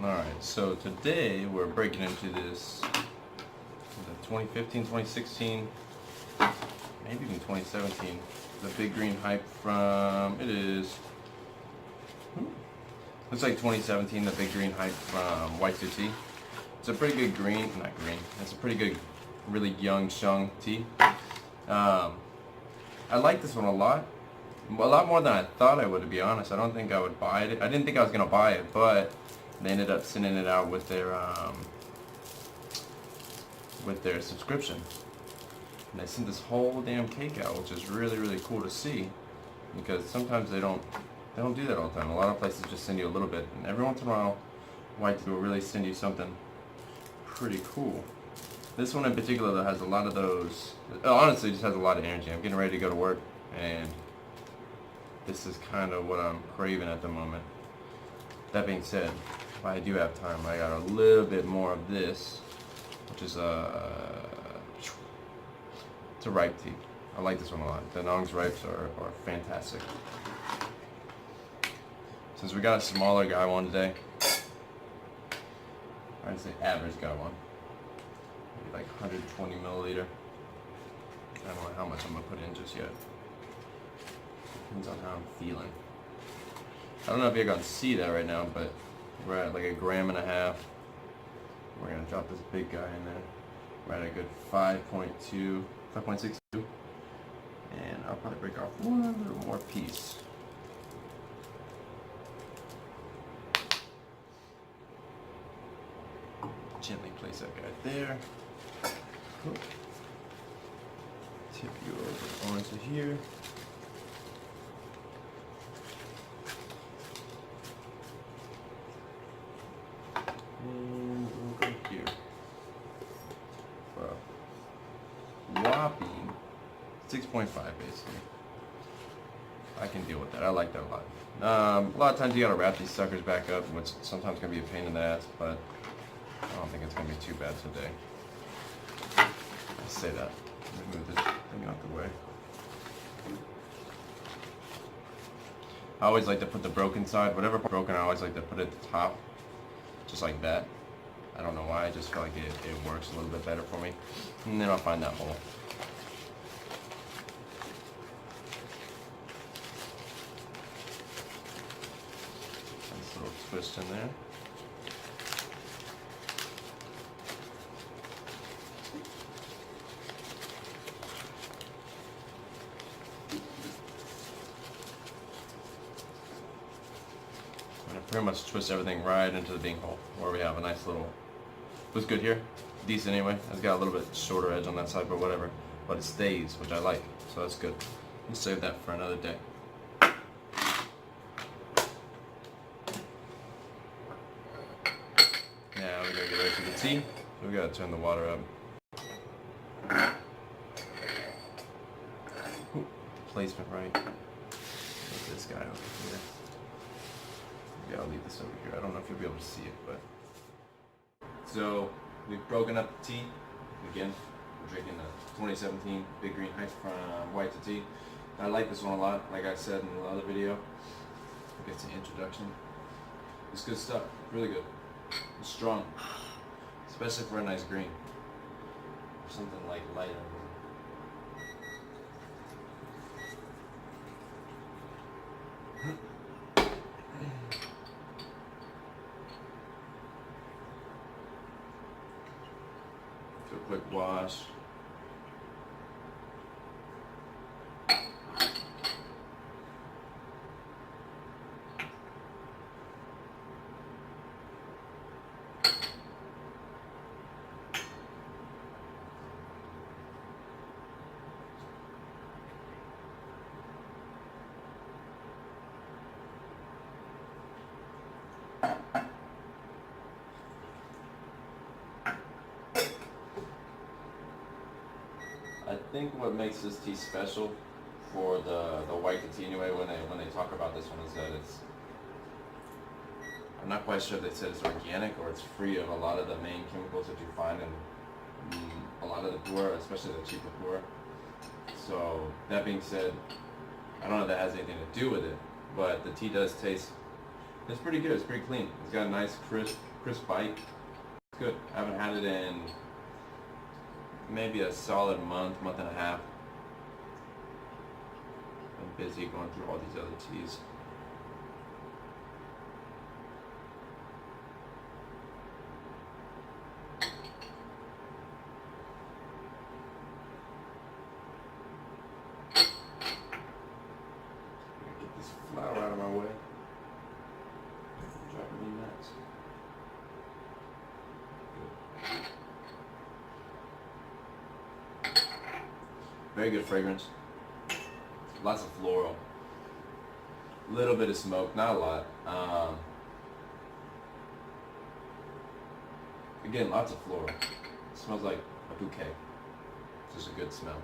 Alright, so today we're breaking into this 2015, 2016, maybe even 2017. The Big Green Hype from, looks like 2017, the Big Green Hype from White to Tea. It's a pretty good it's a pretty good, really young Shung tea. I like this one a lot more than I thought I would, to be honest. I don't think I would buy it. I didn't think I was going to buy it, but they ended up sending it out with their subscription. And they sent this whole damn cake out, which is really, really cool to see, because sometimes they don't do that all the time. A lot of places just send you a little bit, and every once in a while, White will really send you something pretty cool. This one in particular, though, has a lot of those. Honestly, just has a lot of energy. I'm getting ready to go to work, and this is kind of what I'm craving at the moment. That being said, if I do have time, I got a little bit more of this, which is it's a ripe tea. I like this one a lot. The Nong's ripes are fantastic. Since we got a smaller guy one today, I'd say average guy one, maybe like 120 milliliter. I don't know how much I'm gonna put in just yet. Depends on how I'm feeling. I don't know if you're gonna see that right now, but we're at like 1.5 grams. We're gonna drop this big guy in there. We're at a good 5.2, 5.62, and I'll probably break off one little more piece. Gently place that guy there. Tip you over onto here. And we'll go here. Well, whopping 6.5 basically. I can deal with that. I like that a lot. A lot of times you gotta wrap these suckers back up, which sometimes can be a pain in the ass, but I don't think it's gonna be too bad today. I say that. Let me move this thing out the way. I always like to put the broken side, whatever broken, I always like to put it at the top, just like that. I don't know why, I just feel like it works a little bit better for me. And then I'll find that hole. Nice little twist in there. I'm going to pretty much twist everything right into the bean hole, where we have a nice little, looks good here, decent anyway. It's got a little bit shorter edge on that side, but whatever. But it stays, which I like, so that's good. We'll save that for another day. Now we're going to get ready for the tea. We got to turn the water up. Ooh, placement right. Put this guy over here. Maybe I'll leave this over here. I don't know if you'll be able to see it, but. So we've broken up the tea. Again, we're drinking the 2017 Big Green Hype from White to Tea. I like this one a lot. Like I said in the other video, it's an introduction. It's good stuff. Really good. It's strong, especially for a nice green. Something like lighter. Do a quick wash. I think what makes this tea special for the white tea anyway, when they talk about this one, is that it's, I'm not quite sure if they said it's organic or it's free of a lot of the main chemicals that you find in a lot of the puer, especially the cheaper puer. So that being said, I don't know if that has anything to do with it, but the tea does taste It's pretty good. It's pretty clean. It's got a nice crisp bite. It's good. I haven't had it in maybe a solid month and a half. Been busy going through all these other teas. Get this flour out of my way. Driving me nuts. Good. Very good fragrance. Lots of floral. A little bit of smoke, not a lot. Again, lots of floral. It smells like a bouquet. It's just a good smell.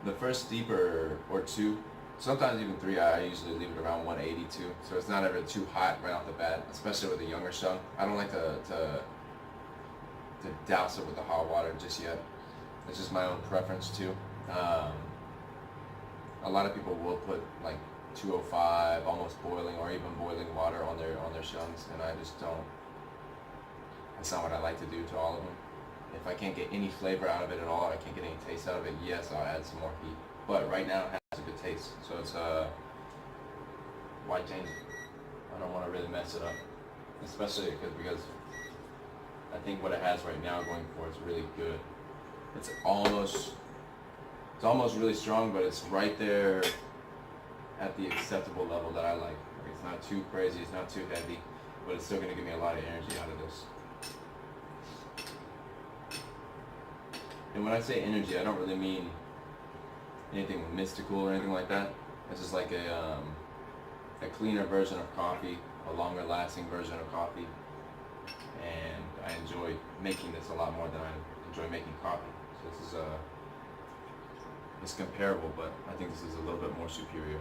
The first steep or two, sometimes even three, I usually leave it around 182, so it's not ever too hot right off the bat, especially with a younger shell. I don't like to douse it with the hot water just yet. It's just my own preference too. A lot of people will put like 205, almost boiling or even boiling water on their shungs, and I just don't. That's not what I like to do to all of them. If I can't get any flavor out of it at all, I can't get any taste out of it, yes, I'll add some more heat. But right now it has a good taste, so it's why change it? I don't want to really mess it up, especially because I think what it has right now going for it's really good. It's almost really strong, but it's right there at the acceptable level that I like. It's not too crazy, it's not too heavy, but it's still going to give me a lot of energy out of this. And when I say energy, I don't really mean anything mystical or anything like that. It's just like a cleaner version of coffee, a longer lasting version of coffee. And I enjoy making this a lot more than I enjoy making coffee. So this is it's comparable, but I think this is a little bit more superior.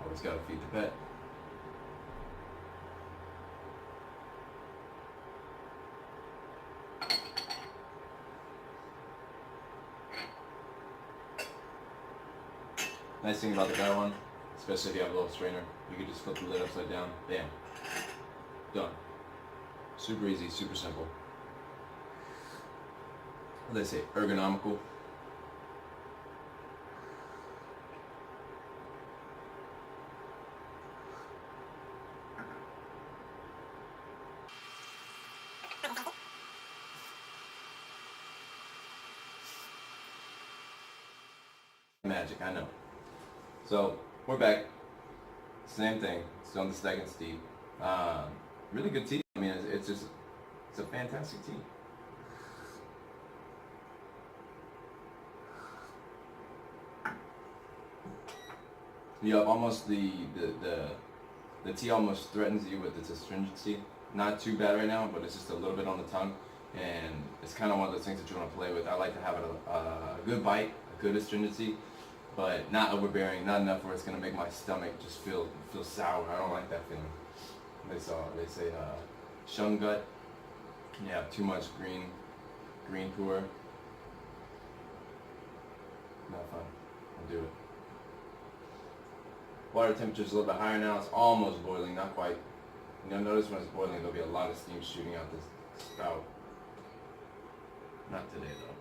Always gotta feed the pet. Nice thing about the guy one, especially if you have a little strainer, you can just flip the lid upside down, bam, done. Super easy, super simple. What do they say, ergonomical? Magic, I know. So we're back. Same thing. Still on the second steep. Really good tea. I mean, it's a fantastic tea. Yeah, almost the tea almost threatens you with its astringency. Not too bad right now, but it's just a little bit on the tongue, and it's kind of one of those things that you want to play with. I like to have it a good bite, a good astringency, but not overbearing, not enough where it's gonna make my stomach just feel sour. I don't like that feeling. They say shung gut. You have too much green puer. Not fun. I'll do it. Water temperature is a little bit higher now. It's almost boiling, not quite. You'll notice when it's boiling, there'll be a lot of steam shooting out this spout. Not today though.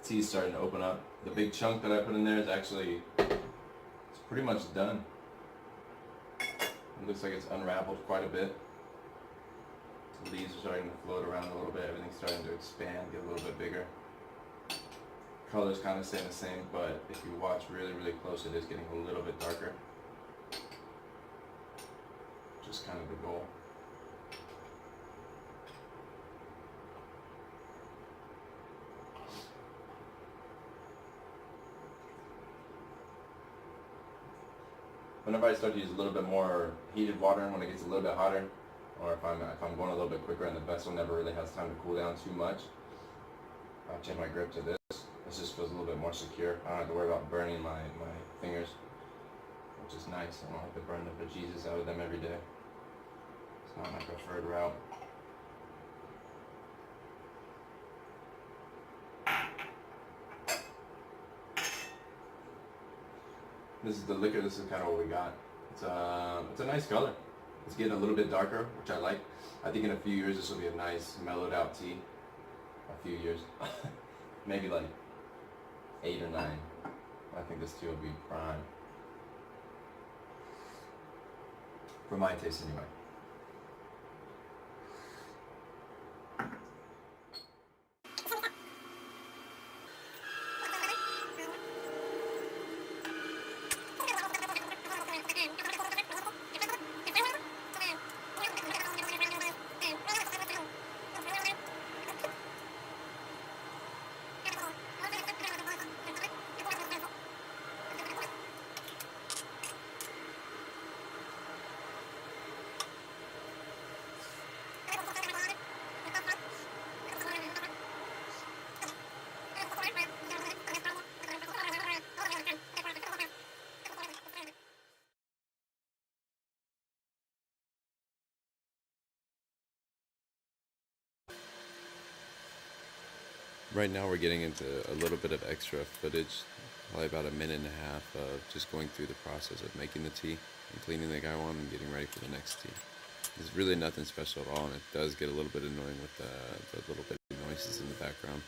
Tea's starting to open up. The big chunk that I put in there is actually, it's pretty much done. It looks like it's unraveled quite a bit. The leaves are starting to float around a little bit. Everything's starting to expand, get a little bit bigger. Color's kind of staying the same, but if you watch really, really close, it is getting a little bit darker. Just kind of the goal. whenever I start to use a little bit more heated water, when it gets a little bit hotter, or if I'm going a little bit quicker and the vessel never really has time to cool down too much, I'll change my grip to this. This just feels a little bit more secure. I don't have to worry about burning my fingers, which is nice. I don't have to burn the bejesus out of them every day. It's not my preferred route. This is the liquor. This is kind of what we got. It's a nice color. It's getting a little bit darker, which I like. I think in a few years this will be a nice mellowed out tea. A few years, maybe like 8 or 9. I think this tea will be prime. For my taste anyway. Right now we're getting into a little bit of extra footage, probably about a minute and a half of just going through the process of making the tea and cleaning the gaiwan and getting ready for the next tea. There's really nothing special at all, and it does get a little bit annoying with the little bit of noises in the background.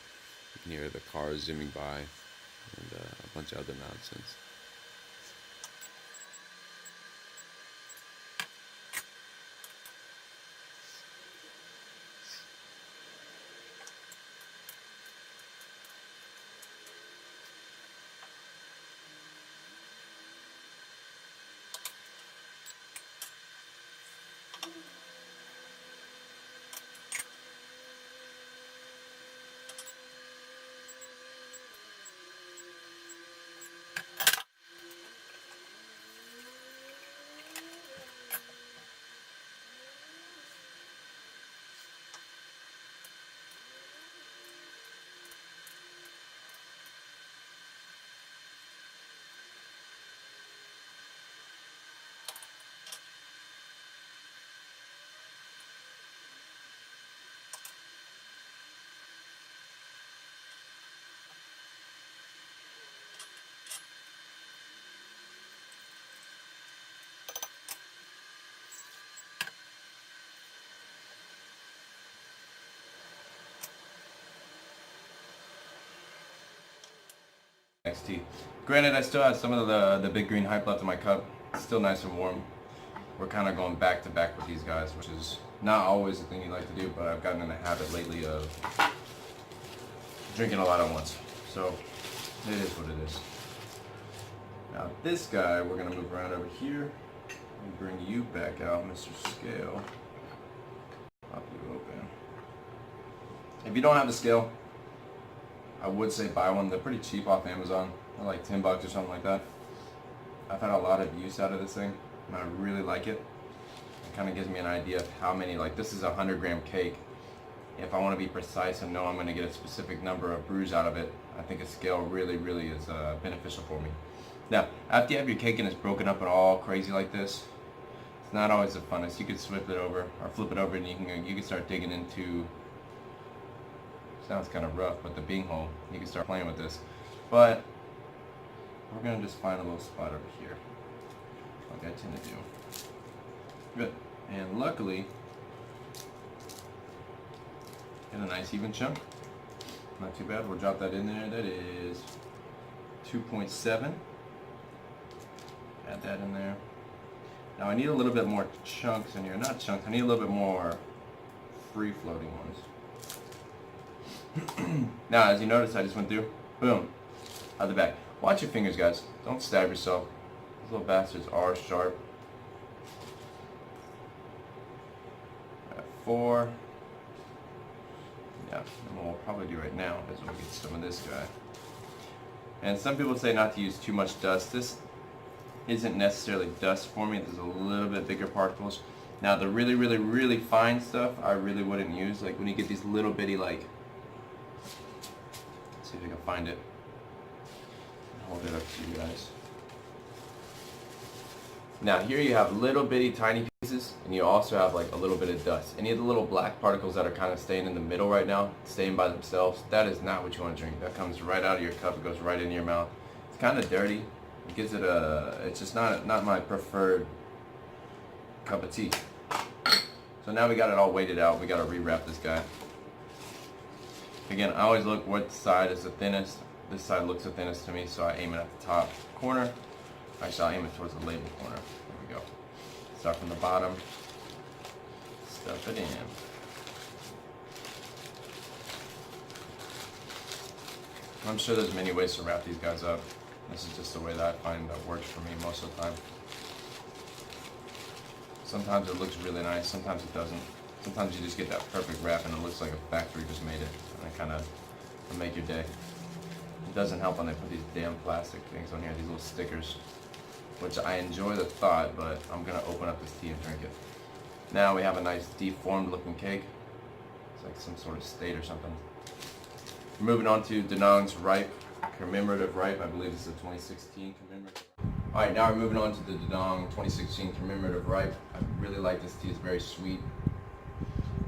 You can hear the cars zooming by and a bunch of other nonsense. Next tea. Granted, I still have some of the big green hype left in my cup. It's still nice and warm. We're kind of going back to back with these guys, which is not always the thing you like to do, but I've gotten in the habit lately of drinking a lot at once. So it is what it is. Now this guy, we're gonna move around over here and bring you back out, Mr. Scale. Pop you open. If you don't have the scale, I would say buy one. They're pretty cheap off Amazon. They're like $10 or something like that. I've had a lot of use out of this thing, and I really like it. It kind of gives me an idea of how many, like this is a 100-gram cake. If I want to be precise and know I'm going to get a specific number of brews out of it, I think a scale really, really is beneficial for me. Now, after you have your cake and it's broken up and all crazy like this, it's not always the funnest. You could flip it over and you can start digging into, sounds kind of rough, but the bean hole. You can start playing with this. But we're going to just find a little spot over here, like I tend to do. Good. And luckily, get a nice even chunk. Not too bad. We'll drop that in there. That is 2.7. Add that in there. Now I need a little bit more chunks in here. Not chunks, I need a little bit more free floating ones. Now, as you notice, I just went through, boom, out the back. Watch your fingers, guys. Don't stab yourself. These little bastards are sharp. At 4. Yeah, and what we'll probably do right now is we'll get some of this guy. And some people say not to use too much dust. This isn't necessarily dust for me. There's a little bit bigger particles. Now the really, really, really fine stuff I really wouldn't use. Like when you get these little bitty, like, let's see if I can find it. Hold it up to you guys. Now here you have little bitty tiny pieces, and you also have like a little bit of dust. Any of the little black particles that are kind of staying in the middle right now, staying by themselves, that is not what you want to drink. That comes right out of your cup, it goes right into your mouth. It's kind of dirty. It gives it it's just not my preferred cup of tea. So now we got it all weighted out. We got to rewrap this guy. Again, I always look what side is the thinnest. This side looks the thinnest to me, so I aim it at the top corner. Actually, I'll aim it towards the label corner. There we go. Start from the bottom. Stuff it in. I'm sure there's many ways to wrap these guys up. This is just the way that I find that works for me most of the time. Sometimes it looks really nice, sometimes it doesn't. Sometimes you just get that perfect wrap and it looks like a factory just made it. And it kind of will make your day. It doesn't help when they put these damn plastic things on here, these little stickers. Which I enjoy the thought, but I'm going to open up this tea and drink it. Now we have a nice deformed looking cake. It's like some sort of state or something. We're moving on to Danong's Ripe, Commemorative Ripe. I believe this is a 2016 commemorative. Alright, now we're moving on to the Danong 2016 Commemorative Ripe. I really like this tea, it's very sweet.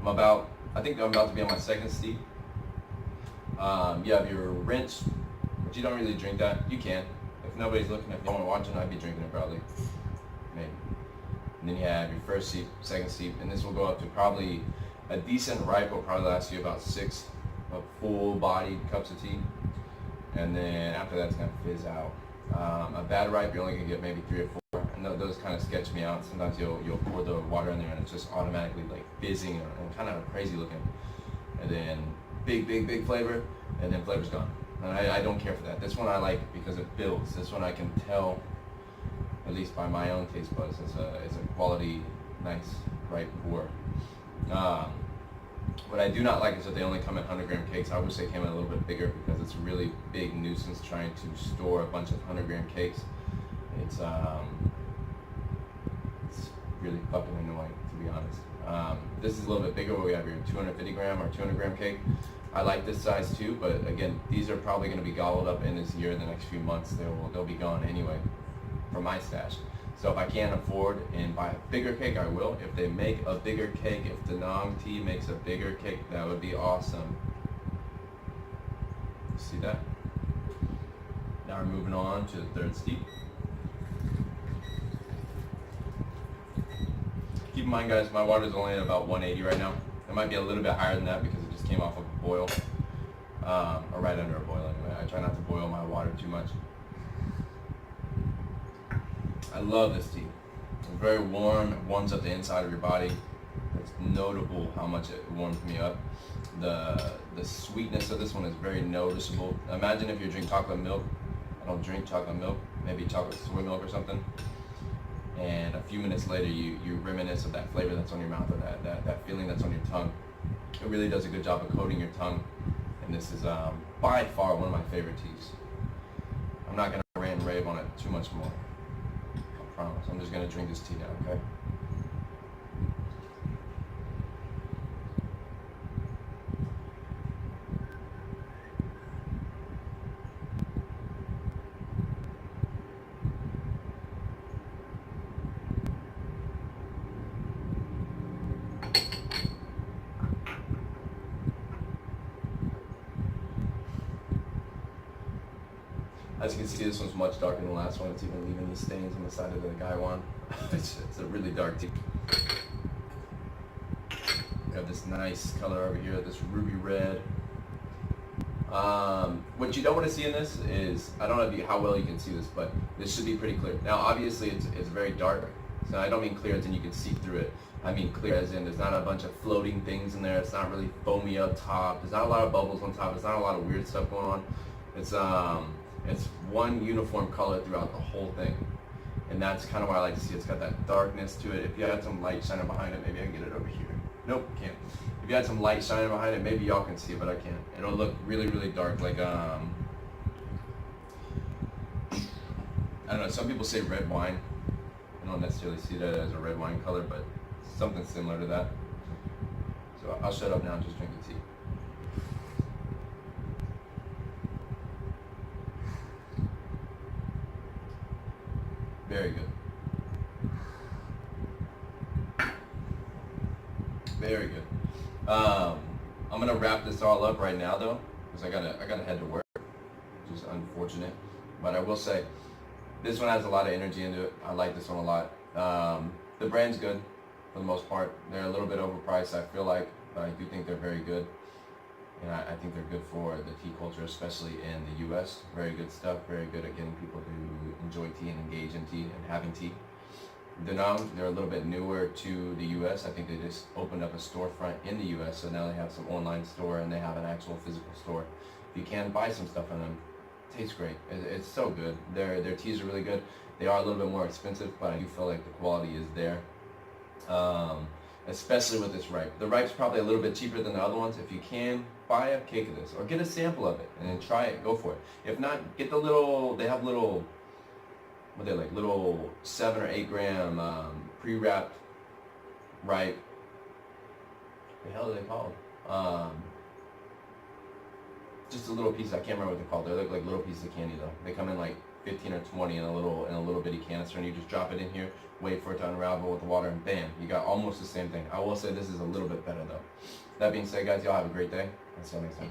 I think I'm about to be on my second steep. You have your rinse, but you don't really drink that. You can. If nobody's looking, if no one watching, I'd be drinking it probably. Maybe. And then you have your first steep, second steep, and this will go up to probably a decent ripe will probably last you about 6 full-bodied cups of tea. And then after that, it's going to fizz out. A bad ripe, you're only going to get maybe 3 or 4. And those kind of sketch me out. Sometimes you'll pour the water in there and it's just automatically like fizzing and kind of crazy looking. And then big flavor, and then flavor's gone. And I don't care for that. This one I like because it builds. This one I can tell, at least by my own taste buds, it's a quality, nice, ripe pour. What I do not like is that they only come in 100-gram cakes. I wish they came in a little bit bigger because it's a really big nuisance trying to store a bunch of 100-gram cakes. It's really fucking annoying, to be honest. This is a little bit bigger where we have your 250-gram or 200-gram cake. I like this size too, but again, these are probably going to be gobbled up in this year. In the next few months, they'll be gone anyway from my stash. So if I can't afford and buy a bigger cake, I will. If they make a bigger cake, if Danong Tea makes a bigger cake, that would be awesome. See that? Now we're moving on to the third steep. Keep in mind, guys, my water is only at about 180 right now. It might be a little bit higher than that because it just came off of a boil, or right under a boil anyway. I try not to boil my water too much. I love this tea. It's very warm, it warms up the inside of your body. It's notable how much it warms me up. The sweetness of this one is very noticeable. Imagine if you drink chocolate milk. I don't drink chocolate milk, maybe chocolate soy milk or something. And a few minutes later you reminisce of that flavor that's on your mouth, or that feeling that's on your tongue. It really does a good job of coating your tongue. And this is by far one of my favorite teas. I'm not going to rant and rave on it too much more. I promise. I'm just going to drink this tea now, okay? As you can see, this one's much darker than the last one. It's even leaving these stains on the side of the Gaiwan. It's a really dark tea. We have this nice color over here, this ruby red. What you don't want to see in this is, I don't know how well you can see this, but this should be pretty clear. Now, obviously, it's very dark. So I don't mean clear as in you can see through it. I mean clear as in there's not a bunch of floating things in there. It's not really foamy up top. There's not a lot of bubbles on top. There's not a lot of weird stuff going on. It's one uniform color throughout the whole thing. And that's kind of why I like to see it. It's got that darkness to it. If you had some light shining behind it, maybe I can get it over here. Nope, can't. If you had some light shining behind it, maybe y'all can see it, but I can't. It'll look really, really dark. Like, I don't know, some people say red wine. I don't necessarily see that as a red wine color, but something similar to that. So I'll shut up now and just drink the tea. Very good. Very good. I'm gonna wrap this all up right now though, because I gotta head to work, which is unfortunate. But I will say, this one has a lot of energy into it. I like this one a lot. The brand's good for the most part. They're a little bit overpriced, I feel like, but I do think they're very good. And I think they're good for the tea culture, especially in the U.S. Very good stuff. Very good at getting people to enjoy tea and engage in tea and having tea. Danang, they're a little bit newer to the U.S. I think they just opened up a storefront in the U.S. So now they have some online store and they have an actual physical store. If you can buy some stuff from them, it tastes great. It's so good. Their teas are really good. They are a little bit more expensive, but I do feel like the quality is there. Especially with this ripe. The ripe's probably a little bit cheaper than the other ones. If you can, buy a cake of this or get a sample of it and then try it. Go for it. If not, get the little, they have little, what are they, like little 7 or 8 gram pre-wrapped ripe. What the hell are they called? Just a little piece. I can't remember what they're called. They look like little pieces of candy though. They come in like 15 or 20 in a little bitty canister, and you just drop it in here, wait for it to unravel with the water, and bam, you got almost the same thing. I will say this is a little bit better though. That being said, guys, y'all have a great day. I'll see you next time.